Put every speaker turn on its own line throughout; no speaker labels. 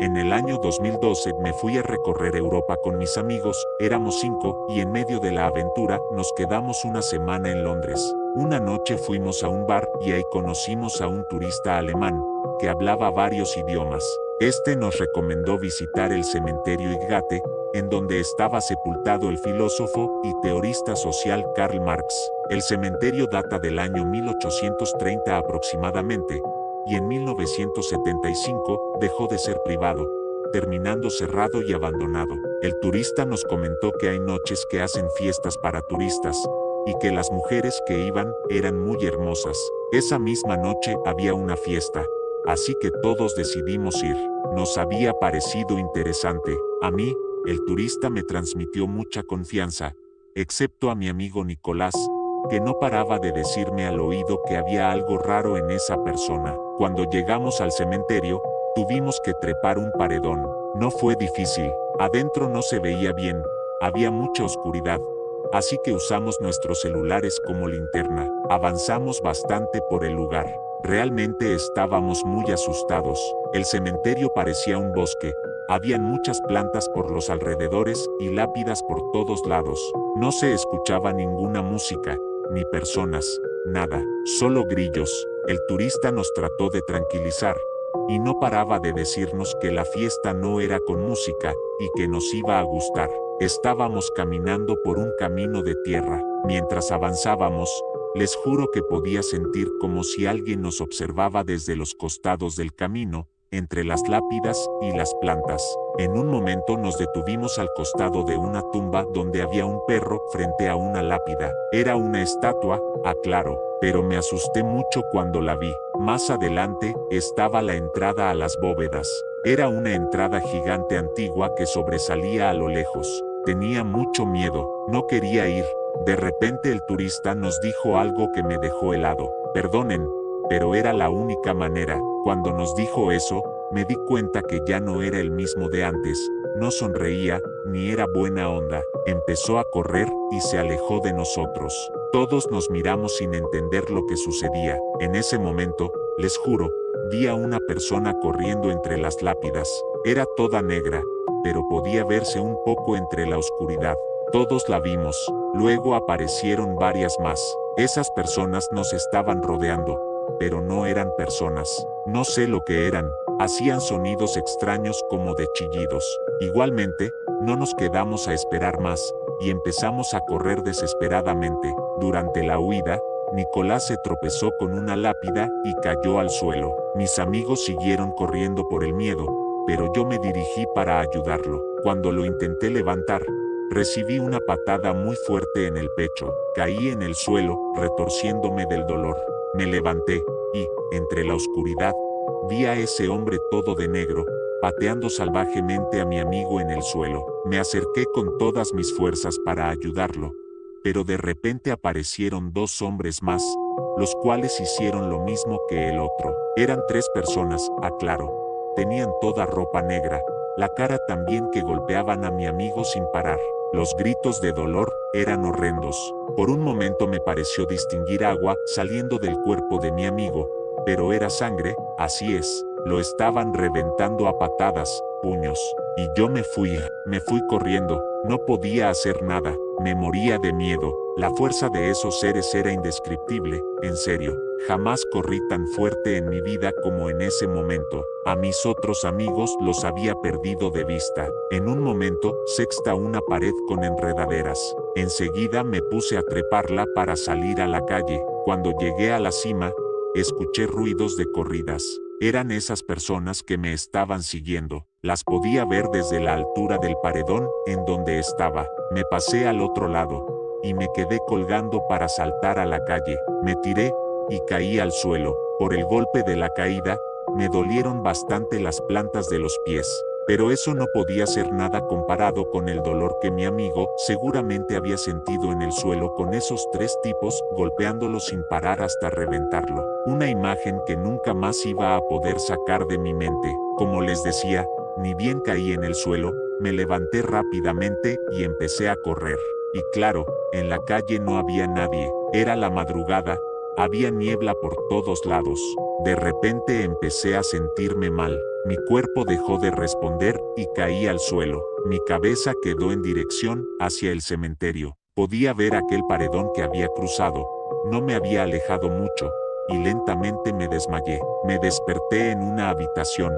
En el año 2012 me fui a recorrer Europa con mis amigos, éramos 5, y en medio de la aventura nos quedamos una semana en Londres. Una noche fuimos a un bar y ahí conocimos a un turista alemán, que hablaba varios idiomas. Este nos recomendó visitar el cementerio Highgate, en donde estaba sepultado el filósofo y teorista social Karl Marx. El cementerio data del año 1830 aproximadamente, y en 1975 dejó de ser privado, terminando cerrado y abandonado. El turista nos comentó que hay noches que hacen fiestas para turistas, y que las mujeres que iban eran muy hermosas. Esa misma noche había una fiesta, así que todos decidimos ir. Nos había parecido interesante. A mí, el turista me transmitió mucha confianza, excepto a mi amigo Nicolás, que no paraba de decirme al oído que había algo raro en esa persona. Cuando llegamos al cementerio, tuvimos que trepar un paredón. No fue difícil, adentro no se veía bien, había mucha oscuridad, así que usamos nuestros celulares como linterna. Avanzamos bastante por el lugar. Realmente estábamos muy asustados. El cementerio parecía un bosque. Habían muchas plantas por los alrededores y lápidas por todos lados. No se escuchaba ninguna música, ni personas, nada, solo grillos. El turista nos trató de tranquilizar, y no paraba de decirnos que la fiesta no era con música, y que nos iba a gustar. Estábamos caminando por un camino de tierra. Mientras avanzábamos, les juro que podía sentir como si alguien nos observaba desde los costados del camino, entre las lápidas y las plantas. En un momento nos detuvimos al costado de una tumba donde había un perro frente a una lápida. Era una estatua, aclaro, pero me asusté mucho cuando la vi. Más adelante estaba la entrada a las bóvedas. Era una entrada gigante antigua que sobresalía a lo lejos. Tenía mucho miedo, no quería ir. De repente el turista nos dijo algo que me dejó helado. Perdonen, pero era la única manera. Cuando nos dijo eso, me di cuenta que ya no era el mismo de antes. No sonreía, ni era buena onda. Empezó a correr y se alejó de nosotros. Todos nos miramos sin entender lo que sucedía. En ese momento, les juro, vi a una persona corriendo entre las lápidas. Era toda negra, pero podía verse un poco entre la oscuridad. Todos la vimos. Luego aparecieron varias más. Esas personas nos estaban rodeando, pero no eran personas. No sé lo que eran. Hacían sonidos extraños como de chillidos. Igualmente, no nos quedamos a esperar más, y empezamos a correr desesperadamente. Durante la huida, Nicolás se tropezó con una lápida y cayó al suelo. Mis amigos siguieron corriendo por el miedo, pero yo me dirigí para ayudarlo. Cuando lo intenté levantar, recibí una patada muy fuerte en el pecho. Caí en el suelo, retorciéndome del dolor. Me levanté, y, entre la oscuridad, vi a ese hombre todo de negro, pateando salvajemente a mi amigo en el suelo. Me acerqué con todas mis fuerzas para ayudarlo, pero de repente aparecieron dos hombres más, los cuales hicieron lo mismo que el otro. Eran 3 personas, aclaro. Tenían toda ropa negra, la cara también, que golpeaban a mi amigo sin parar. Los gritos de dolor eran horrendos. Por un momento me pareció distinguir agua saliendo del cuerpo de mi amigo, pero era sangre. Así es, lo estaban reventando a patadas, puños. Y yo me fui corriendo. No podía hacer nada, me moría de miedo. La fuerza de esos seres era indescriptible, en serio. Jamás corrí tan fuerte en mi vida como en ese momento. A mis otros amigos los había perdido de vista. En un momento, sexta una pared con enredaderas. Enseguida me puse a treparla para salir a la calle. Cuando llegué a la cima, escuché ruidos de corridas. Eran esas personas que me estaban siguiendo. Las podía ver desde la altura del paredón en donde estaba. Me pasé al otro lado, y me quedé colgando para saltar a la calle. Me tiré, y caí al suelo. Por el golpe de la caída, me dolieron bastante las plantas de los pies. Pero eso no podía ser nada comparado con el dolor que mi amigo seguramente había sentido en el suelo con esos 3 tipos golpeándolo sin parar hasta reventarlo. Una imagen que nunca más iba a poder sacar de mi mente. Como les decía, ni bien caí en el suelo, me levanté rápidamente y empecé a correr. Y claro, en la calle no había nadie. Era la madrugada, había niebla por todos lados. De repente empecé a sentirme mal. Mi cuerpo dejó de responder y caí al suelo. Mi cabeza quedó en dirección hacia el cementerio. Podía ver aquel paredón que había cruzado. No me había alejado mucho, y lentamente me desmayé. Me desperté en una habitación.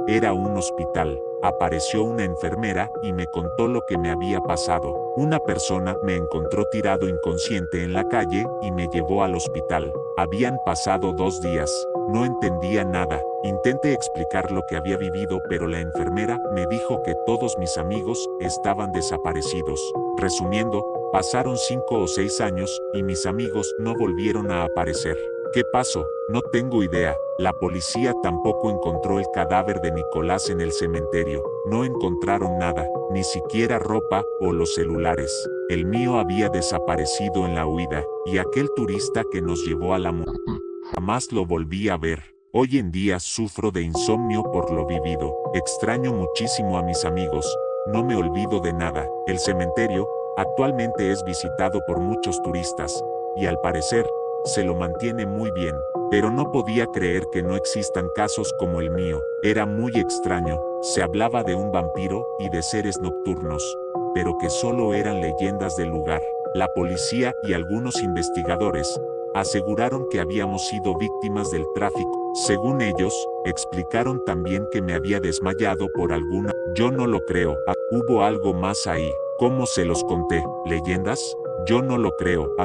Era un hospital. Apareció una enfermera y me contó lo que me había pasado. Una persona me encontró tirado inconsciente en la calle y me llevó al hospital. Habían pasado 2 días. No entendía nada. Intenté explicar lo que había vivido, pero la enfermera me dijo que todos mis amigos estaban desaparecidos. Resumiendo, pasaron 5 o 6 años y mis amigos no volvieron a aparecer. ¿Qué pasó? No tengo idea. La policía tampoco encontró el cadáver de Nicolás en el cementerio. No encontraron nada, ni siquiera ropa o los celulares. El mío había desaparecido en la huida, y aquel turista que nos llevó a la muerte jamás lo volví a ver. Hoy en día sufro de insomnio por lo vivido. Extraño muchísimo a mis amigos. No me olvido de nada. El cementerio actualmente es visitado por muchos turistas, y al parecer, se lo mantiene muy bien. Pero no podía creer que no existan casos como el mío. Era muy extraño. Se hablaba de un vampiro y de seres nocturnos, pero que solo eran leyendas del lugar. La policía y algunos investigadores aseguraron que habíamos sido víctimas del tráfico. Según ellos, explicaron también que me había desmayado por alguna... Yo no lo creo. Hubo algo más ahí. ¿Cómo se los conté? ¿Leyendas? Yo no lo creo.